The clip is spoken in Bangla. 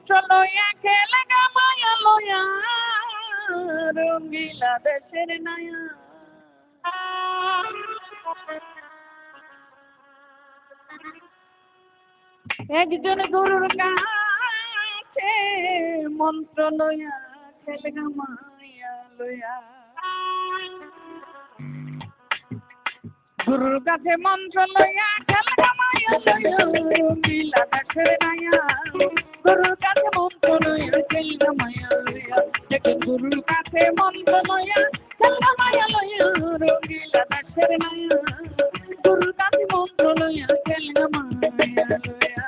মন্ত্র লইয়া খেলে গা মায়া লইয়া রঙ্গিলা দেশের নায়া একজন গুরুর কাছে মন্ত্র লইয়া খেলে গা মায়া লইয়া গুরুর কাছে মন্ত্র লইয়া খেলে গা মায়া লইয়া রঙ্গিলা দেশের নায়া গুরুর কাছে মন্ত্র লইয়া খেলে গা মায়া লইয়া একজন গুরুর কাছে মন্ত্র লইয়া খেলে গা মায়া লইয়া রঙ্গিলা দেশের নায়া গুরুর কাছে মন্ত্র লইয়া খেলে গা মায়া লইয়া